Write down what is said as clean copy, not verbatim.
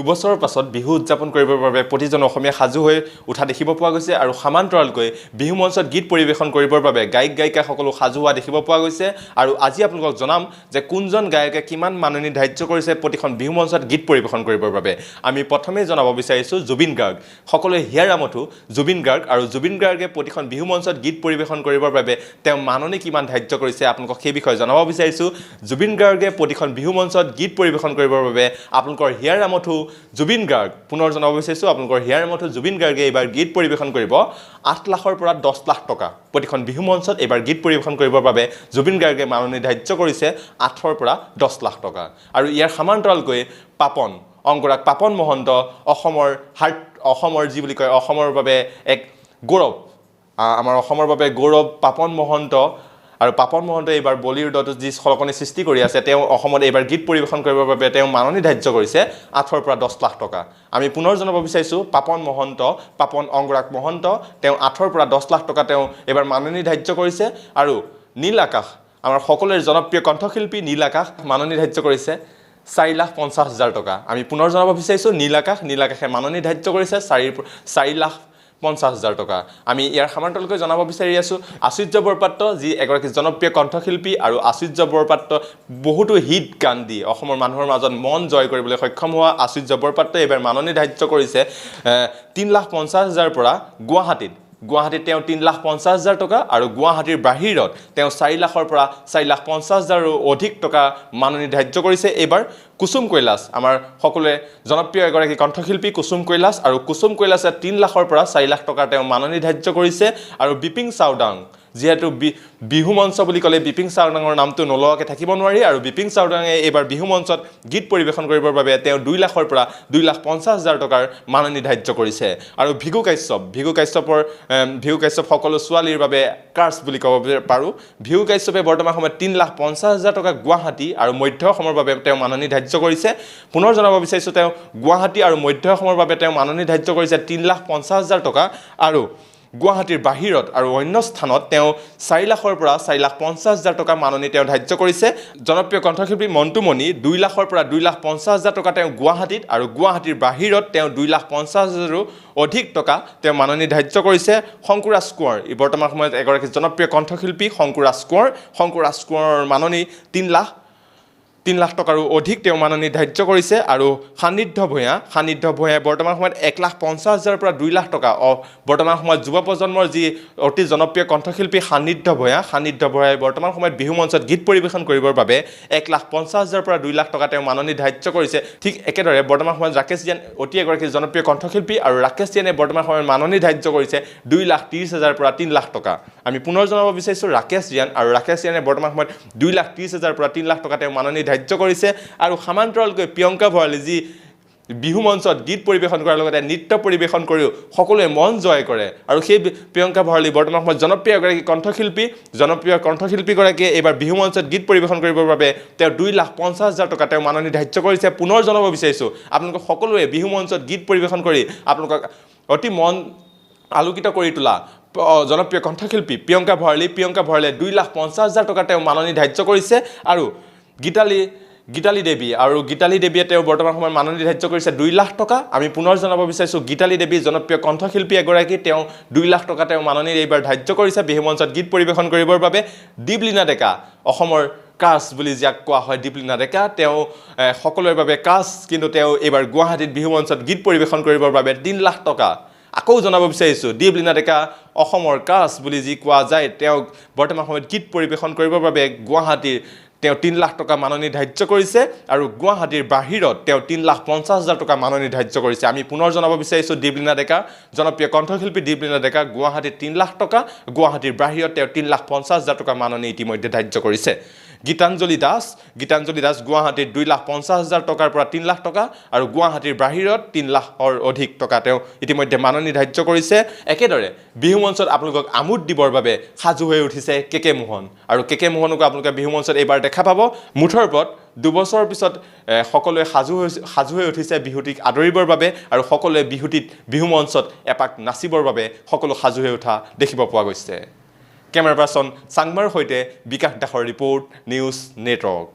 দুবছৰৰ পাছত বিহু উদযাপন কৰিবৰ বাবে প্ৰতিজন অসমীয়া সাজু হৈ উঠা দেখিব পোৱা গৈছে আৰু সমান্তৰালকৈ বিহু মঞ্চত গীত পৰিৱেশন কৰিবৰ বাবে গায়ক গায়িকা সকলো সাজু হোৱা দেখিব পোৱা গৈছে আৰু আজি আপোনালোকক জনাম যে কোনজন গায়কে কিমান মাননি ধাৰ্য কৰিছে প্ৰতিখন বিহু মঞ্চত গীত পৰিৱেশন কৰিবৰ বাবে আমি প্ৰথমে জনাব বিচাৰিছো জুবিন গাৰ্গ সকলোৱে হিয়াৰ আমঠু জুবিন গাৰ্গ আৰু জুবিন গাৰ্গে প্ৰতিখন বিহু মঞ্চত গীত পৰিৱেশন কৰিবৰ বাবে তেওঁ মাননি কিমান ধাৰ্য কৰিছে আপোনালোকক সেই বিষয়ে জনাব বিচাৰিছো জুবিন গাৰ্গে প্ৰতিখন বিহু মঞ্চত গীত পৰিৱেশন কৰিবৰ বাবে আপোনালোকৰ হিয়াৰ আমঠু জুবিন গাৰ্গ পুনৰ জনাব বিচাৰিছো আপোনালোকৰ হিয়াৰ আমঠু জুবিন গাৰ্গে এবাৰ গীত পৰিৱেশন কৰিব 8 লাখৰ পৰা 10 লাখ টকা প্ৰতিখন বিহু মঞ্চত এবাৰ গীত পৰিৱেশন কৰিবৰ বাবে জুবিন গাৰ্গে মাননি ধাৰ্য কৰিছে 8ৰ পৰা 10 লাখ টকা আৰু ইয়াৰ সমান্তৰালকৈ পাপন অংগৰাগ পাপন মহন্ত অসমৰ যি বুলি কয় অসমৰ বাবে এক গৌৰৱ আমাৰ অসমৰ বাবে গৌৰৱ পাপন মহন্ত আৰু পাপন মহন্ত এইবাৰ বলিউডত যি খলকনি সৃষ্টি কৰি আছে তেওঁ অসমত এইবাৰ গীত পৰিৱেশন কৰিবৰ বাবে তেওঁ মাননি ধাৰ্য কৰিছে 8ৰ পৰা 10 লাখ টকা আমি পুনৰ জনাব বিচাৰিছো পাপন মহন্ত পাপন অংগৰাগ মহন্ত তেওঁ 8ৰ পৰা 10 লাখ টকা তেওঁ এইবাৰ মাননি ধাৰ্য কৰিছে আৰু নীল আকাশ আমাৰ সকলোৰে জনপ্ৰিয় কণ্ঠশিল্পী নীল আকাশ মাননি ধাৰ্য কৰিছে 4,50,000 টকা আমি পুনৰ জনাব বিচাৰিছো নীল আকাশে মাননি ধাৰ্য কৰিছে 4,50,000 টকা আমি ইয়াৰ সমান্তৰালকৈ জনাব বিচাৰি আছো আশ্চৰ্য বৰপাত্ৰ যি এগৰাকী জনপ্ৰিয় কণ্ঠশিল্পী আৰু আশ্চৰ্য বৰপাত্ৰ বহুতো হিট গান দি অসমৰ মানুহৰ মাজত মন জয় কৰিবলৈ সক্ষম হোৱা আশ্চৰ্য বৰপাত্ৰ এবাৰ মাননি ধাৰ্য কৰিছে 3,50,000 পৰা গুৱাহাটীত তেওঁ 3,50,000 টকা আৰু গুৱাহাটীৰ বাহিৰত তেওঁ 4 লাখৰ পৰা 4,50,000 অধিক টকা মাননি ধাৰ্য কৰিছে এবাৰ কুসুম কৈলাশ আমাৰ সকলোৱে জনপ্ৰিয় এগৰাকী কণ্ঠশিল্পী কুসুম কৈলাশ আৰু কুসুম কৈলাশে 3 লাখৰ পৰা 4 লাখ টকা তেওঁ মাননি ধাৰ্য কৰিছে আৰু বিপিং চাওডাং যেহেতু বিহু মঞ্চ বুলি ক'লে বিপিং চাওডাঙৰ নামটো নলোৱাকৈ থাকিব নোৱাৰি আৰু বিপিং চাওডাঙে এইবাৰ বিহু মঞ্চত গীত পৰিৱেশন কৰিবৰ বাবে তেওঁ 2 লাখৰ পৰা 2,50,000 টকাৰ মাননি ধাৰ্য কৰিছে আৰু ভিগু কাশ্যপ সকলো ছোৱালীৰ বাবে কাৰ্ছ বুলি ক'ব পাৰোঁ ভিগু কাশ্যপে বৰ্তমান সময়ত 3,50,000 টকা গুৱাহাটী আৰু মধ্য অসমৰ বাবে তেওঁ মাননি ধাৰ্য কৰিছে পুনৰ জনাব বিচাৰিছো তেওঁ গুৱাহাটী আৰু মধ্য অসমৰ বাবে তেওঁ মাননি ধাৰ্য কৰিছে 3,50,000 টকা আৰু গুৱাহাটীৰ বাহিৰত আৰু অন্য স্থানত তেওঁ 4 লাখৰ পৰা 4,50,000 টকা মাননি তেওঁ ধাৰ্য কৰিছে জনপ্ৰিয় কণ্ঠশিল্পী মন্টুমণি 2 লাখৰ পৰা 2,50,000 টকা তেওঁ গুৱাহাটীত আৰু গুৱাহাটীৰ বাহিৰত তেওঁ 2,50,000 অধিক টকা তেওঁ মাননি ধাৰ্য কৰিছে শংকুৰাজ কোঁৱৰ বৰ্তমান সময়ত এগৰাকী জনপ্ৰিয় কণ্ঠশিল্পী শংকুৰাজ কোঁৱৰৰ মাননি 3 লাখ টকাৰো অধিক তেওঁ মাননি ধাৰ্য কৰিছে আৰু সান্নিধ্য ভূঞা বৰ্তমান সময়ত 1,50,000 পৰা 2 লাখ টকা বৰ্তমান সময়ত যুৱ প্ৰজন্মৰ যি অতি জনপ্ৰিয় কণ্ঠশিল্পী সান্নিধ্য ভূঞাই বৰ্তমান সময়ত বিহু মঞ্চত গীত পৰিৱেশন কৰিবৰ বাবে 1,50,000 পৰা 2 লাখ টকা তেওঁ মাননি ধাৰ্য কৰিছে ঠিক একেদৰে বৰ্তমান সময়ত ৰাকেশ জিয়ান অতি এগৰাকী জনপ্ৰিয় কণ্ঠশিল্পী আৰু ৰাকেশ জিয়ানে বৰ্তমান সময়ত মাননি ধাৰ্য কৰিছে 2,30,000 পৰা 3 লাখ টকা আমি পুনৰ জনাব বিচাৰিছো ৰাকেশ জিয়ানে বৰ্তমান সময়ত 2,30,000 পৰা 3 লাখ টকা তেওঁ মাননি ধাৰ্য কৰিছে আৰু সমান্তৰালকৈ প্ৰিয়ংকা ভৰালী যি বিহু মঞ্চত গীত পৰিৱেশন কৰাৰ লগতে নৃত্য পৰিৱেশন কৰিও সকলোৱে মন জয় কৰে আৰু সেই প্ৰিয়ংকা ভৰালী বৰ্তমান সময়ত জনপ্ৰিয় এগৰাকী কণ্ঠশিল্পীগৰাকীয়ে এইবাৰ বিহু মঞ্চত গীত পৰিৱেশন কৰিবৰ বাবে তেওঁ 2,50,000 টকা তেওঁ মাননি ধাৰ্য কৰিছে পুনৰ জনাব বিচাৰিছো আপোনালোক সকলোৱে বিহু মঞ্চত গীত পৰিৱেশন কৰি আপোনালোকক অতি মন আলোকিত কৰি তোলা জনপ্ৰিয় কণ্ঠশিল্পী প্ৰিয়ংকা ভৰালীয়ে 2,50,000 টকা তেওঁ মাননি ধাৰ্য কৰিছে আৰু গীতালী দেৱীয়ে তেওঁ বৰ্তমান সময়ত মাননি ধাৰ্য কৰিছে 2 লাখ টকা আমি পুনৰ জনাব বিচাৰিছো গীতালী দেৱী জনপ্ৰিয় কণ্ঠশিল্পী এগৰাকী তেওঁ 2 লাখ টকা তেওঁ মাননি এইবাৰ ধাৰ্য কৰিছে বিহু মঞ্চত গীত পৰিৱেশন কৰিবৰ বাবে দীপলীনা ডেকা অসমৰ কাৰ্ছ বুলি যাক কোৱা হয় দীপলীনা ডেকা তেওঁ সকলোৰে বাবে কাৰ্ছ কিন্তু তেওঁ এইবাৰ গুৱাহাটীত বিহু মঞ্চত গীত পৰিৱেশন কৰিবৰ বাবে 3 লাখ টকা আকৌ জনাব বিচাৰিছো দীপলীনা ডেকা অসমৰ কাৰ্ছ বুলি যি কোৱা যায় তেওঁ বৰ্তমান সময়ত গীত পৰিৱেশন কৰিবৰ বাবে গুৱাহাটীৰ তেওঁ 3 লাখ টকা মাননি ধাৰ্য কৰিছে আৰু গুৱাহাটীৰ বাহিৰত তেওঁ 3,50,000 টকা মাননি ধাৰ্য কৰিছে আমি পুনৰ জনাব বিচাৰিছো দীপলীনা ডেকা জনপ্ৰিয় কণ্ঠশিল্পী দীপলীনা ডেকা গুৱাহাটীত 3 লাখ টকা গুৱাহাটীৰ বাহিৰত তেওঁ 3,50,000 টকা মাননি ইতিমধ্যে ধাৰ্য কৰিছে গীতাঞ্জলি দাস গুৱাহাটীত 2,50,000 টকাৰ পৰা 3 লাখ টকা আৰু গুৱাহাটীৰ বাহিৰত 3 লাখৰ অধিক টকা তেওঁ ইতিমধ্যে মাননি ধাৰ্য কৰিছে একেদৰে বিহু মঞ্চত আপোনালোকক আমোদ দিবৰ বাবে সাজু হৈ উঠিছে কেকে মোহন আৰু কেকে মোহনক আপোনালোকে বিহু মঞ্চত এইবাৰ দেখা পাব মুঠৰ ওপৰত 2 বছৰৰ পিছত সকলোৱে সাজু হৈ উঠিছে বিহুটিক আদৰিবৰ বাবে আৰু সকলোৱে বিহু মঞ্চত এপাক নাচিবৰ বাবে সকলো সাজু হৈ উঠা দেখিব পোৱা গৈছে কেমেৰা পাৰ্চন চাংমাৰ সৈতে বিকাশ দাসৰ ৰিপৰ্ট নিউজ নেটৱৰ্ক